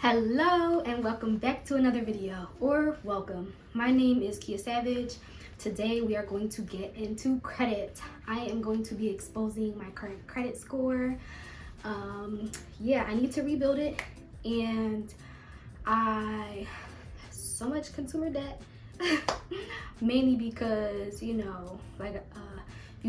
Hello and welcome back to another video, or welcome. My name is Kia Savage. Today we are going to get into credit. I am going to be exposing my current credit score. I need to rebuild it, and I have so much consumer debt mainly because you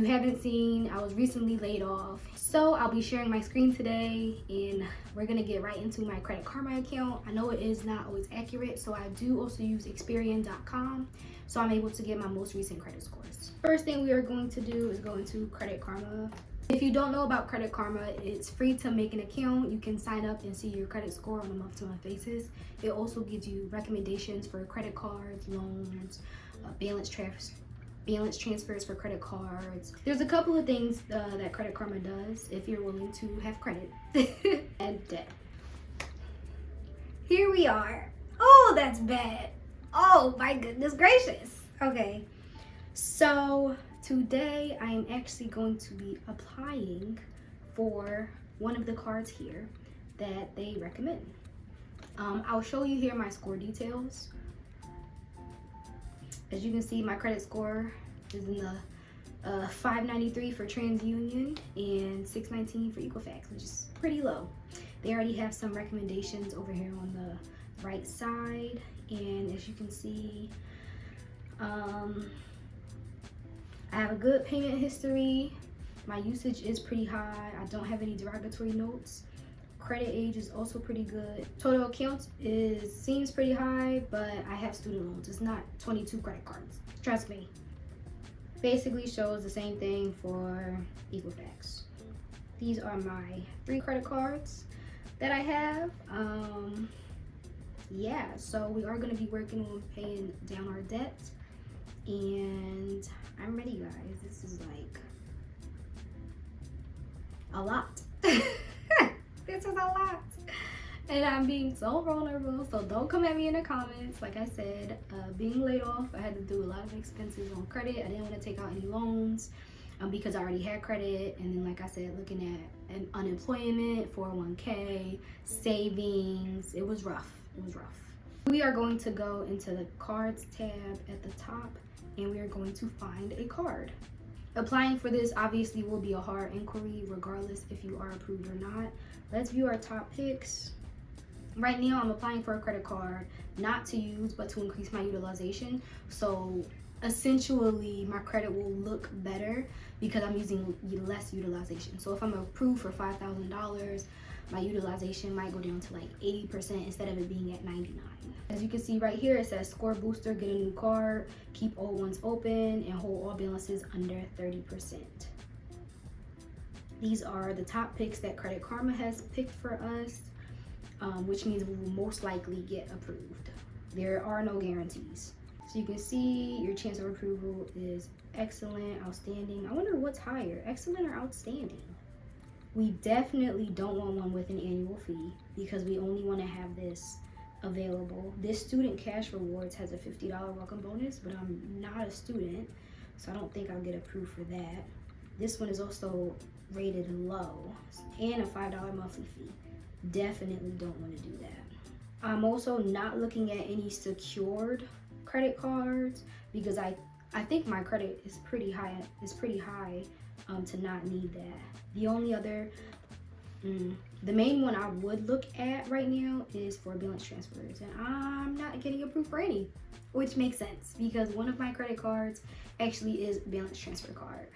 haven't seen, I was recently laid off. So I'll be sharing my screen today and we're gonna get right into my Credit Karma account. I know it is not always accurate, so I do also use Experian.com, so I'm able to get my most recent credit scores. First thing we are going to do is go into Credit Karma. If you don't know about Credit Karma, it's free to make an account. You can sign up and see your credit score on a month-to-month basis. It also gives you recommendations for credit cards, loans, balance transfers for credit cards. There's a couple of things that Credit Karma does if you're willing to have credit and debt. Here we are. Oh, that's bad. Oh my goodness gracious. Okay, so today I am actually going to be applying for one of the cards here that they recommend. I'll show you here my score details. As you can see, my credit score is in the 593 for TransUnion and 619 for Equifax, which is pretty low. They already have some recommendations over here on the right side, and as you can see, I have a good payment history. My usage is pretty high. I don't have any derogatory notes. Credit age is also pretty good. Total accounts seems pretty high, but I have student loans. It's not 22 credit cards. Trust me. Basically shows the same thing for Equifax. These are my 3 credit cards that I have. So we are going to be working on paying down our debt, and I'm ready, guys. This is like a lot. This is a lot, and I'm being so vulnerable, so don't come at me in the comments. Like I said, being laid off, I had to do a lot of expenses on credit. I didn't want to take out any loans because I already had credit, and then like I said, looking at unemployment, 401k, savings, it was rough. We are going to go into the cards tab at the top, and we are going to find a card. Applying for this obviously will be a hard inquiry regardless if you are approved or not. Let's view our top picks. Right now I'm applying for a credit card, not to use but to increase my utilization. So essentially my credit will look better because I'm using less utilization. So if I'm approved for $5,000, my utilization might go down to like 80% instead of it being at 99. As you can see right here, it says score booster, get a new card, keep old ones open, and hold all balances under 30%. These are the top picks that Credit Karma has picked for us, which means we will most likely get approved. There are no guarantees. So you can see your chance of approval is excellent, outstanding. I wonder what's higher, excellent or outstanding? We definitely don't want one with an annual fee because we only want to have this available. This Student Cash Rewards has a $50 welcome bonus, but I'm not a student, so I don't think I'll get approved for that. This one is also rated low and a $5 monthly fee. Definitely don't want to do that. I'm also not looking at any secured credit cards because I think my credit is pretty high to not need that. The only other, the main one I would look at right now is for balance transfers, and I'm not getting approved for any, which makes sense because one of my credit cards actually is balance transfer card.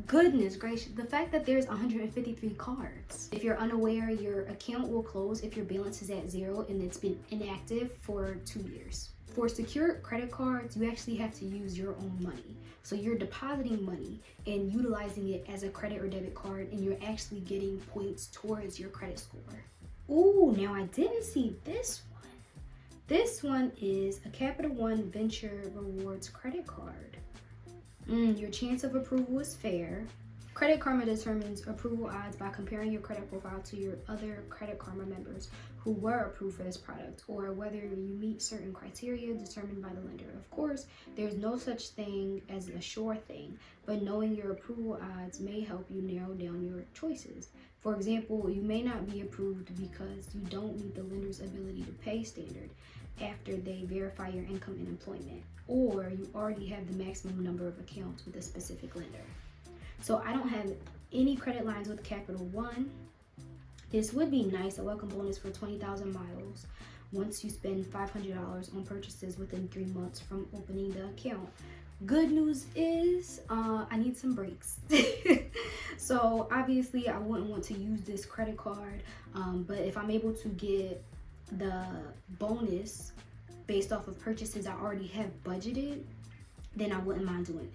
Goodness gracious, the fact that there's 153 cards. If you're unaware, your account will close if your balance is at 0 and it's been inactive for 2 years. For secured credit cards, you actually have to use your own money. So you're depositing money and utilizing it as a credit or debit card, and you're actually getting points towards your credit score. Ooh, now I didn't see this one. This one is a Capital One Venture Rewards credit card. Your chance of approval is fair. Credit Karma determines approval odds by comparing your credit profile to your other Credit Karma members who were approved for this product, or whether you meet certain criteria determined by the lender. Of course, there's no such thing as a sure thing, but knowing your approval odds may help you narrow down your choices. For example, you may not be approved because you don't meet the lender's ability to pay standard after they verify your income and employment, or you already have the maximum number of accounts with a specific lender. So I don't have any credit lines with Capital One. This would be nice, a welcome bonus for 20,000 miles once you spend $500 on purchases within 3 months from opening the account. Good news is I need some breaks. So obviously I wouldn't want to use this credit card, but if I'm able to get the bonus based off of purchases I already have budgeted, then I wouldn't mind doing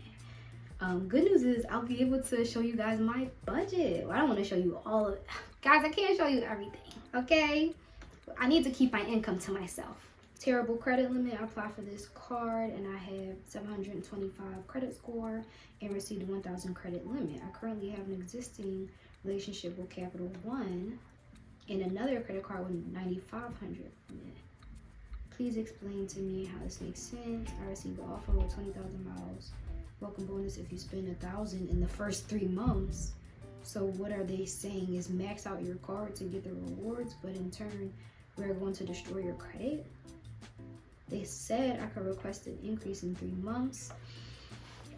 that. Good news is I'll be able to show you guys my budget. Well, I don't want to show you all of it. Guys, I can't show you everything, okay? I need to keep my income to myself. Terrible credit limit. I applied for this card and I have 725 credit score and received a 1,000 credit limit. I currently have an existing relationship with Capital One and another credit card with 9,500 limit. Please explain to me how this makes sense. I received an offer with 20,000 miles. Welcome bonus if you spend 1,000 in the first 3 months. So what are they saying is max out your card to get the rewards, but in turn, we're going to destroy your credit? They said I could request an increase in 3 months,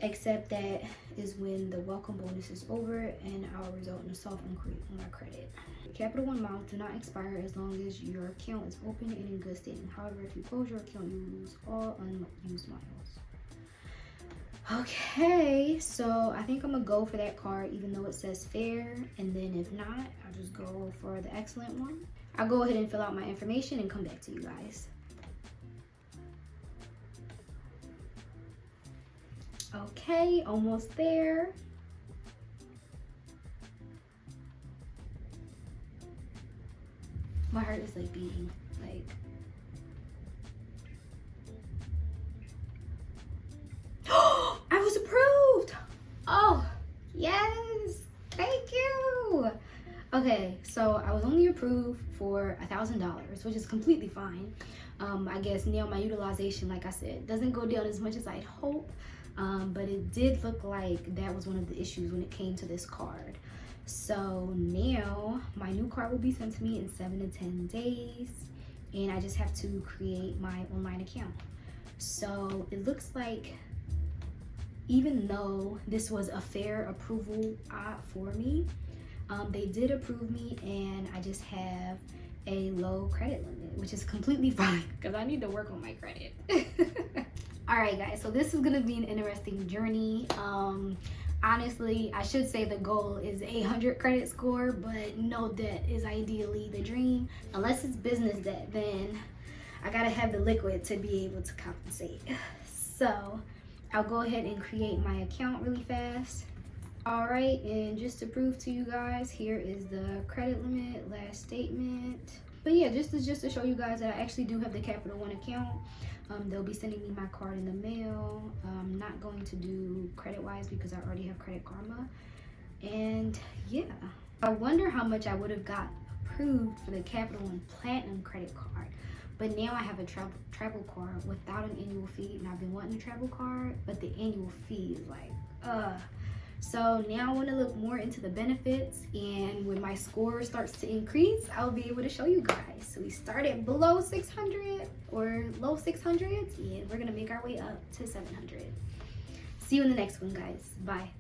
except that is when the welcome bonus is over and I'll result in a soft increase on my credit. Capital One miles do not expire as long as your account is open and in good standing. However, if you close your account, you lose all unused miles. Okay, so I think I'm gonna go for that card even though it says fair, and then if not, I'll just go for the excellent one. I'll go ahead and fill out my information and come back to you guys. Okay, almost there. My heart is like beating, like. I was approved! Oh, yes, thank you. Okay, so I was only approved for $1,000, which is completely fine. I guess now my utilization, like I said, doesn't go down as much as I'd hope, but it did look like that was one of the issues when it came to this card. So now my new card will be sent to me in 7 to 10 days, and I just have to create my online account. So it looks like even though this was a fair approval for me, they did approve me, and I just have a low credit limit, which is completely fine because I need to work on my credit. All right, guys, so this is gonna be an interesting journey. Honestly, I should say the goal is 800 credit score, but no debt is ideally the dream. Unless it's business debt, then I gotta have the liquid to be able to compensate. So I'll go ahead and create my account really fast. All right, and just to prove to you guys, here is the credit limit, last statement. But yeah, just to show you guys that I actually do have the Capital One account. They'll be sending me my card in the mail. I'm not going to do credit-wise because I already have Credit Karma. And yeah, I wonder how much I would have got approved for the Capital One Platinum credit card. But now I have a travel card without an annual fee, and I've been wanting a travel card, but the annual fee is like, So now I want to look more into the benefits, and when my score starts to increase, I'll be able to show you guys. So we started below 600 or low 600s, and we're going to make our way up to 700. See you in the next one, guys. Bye.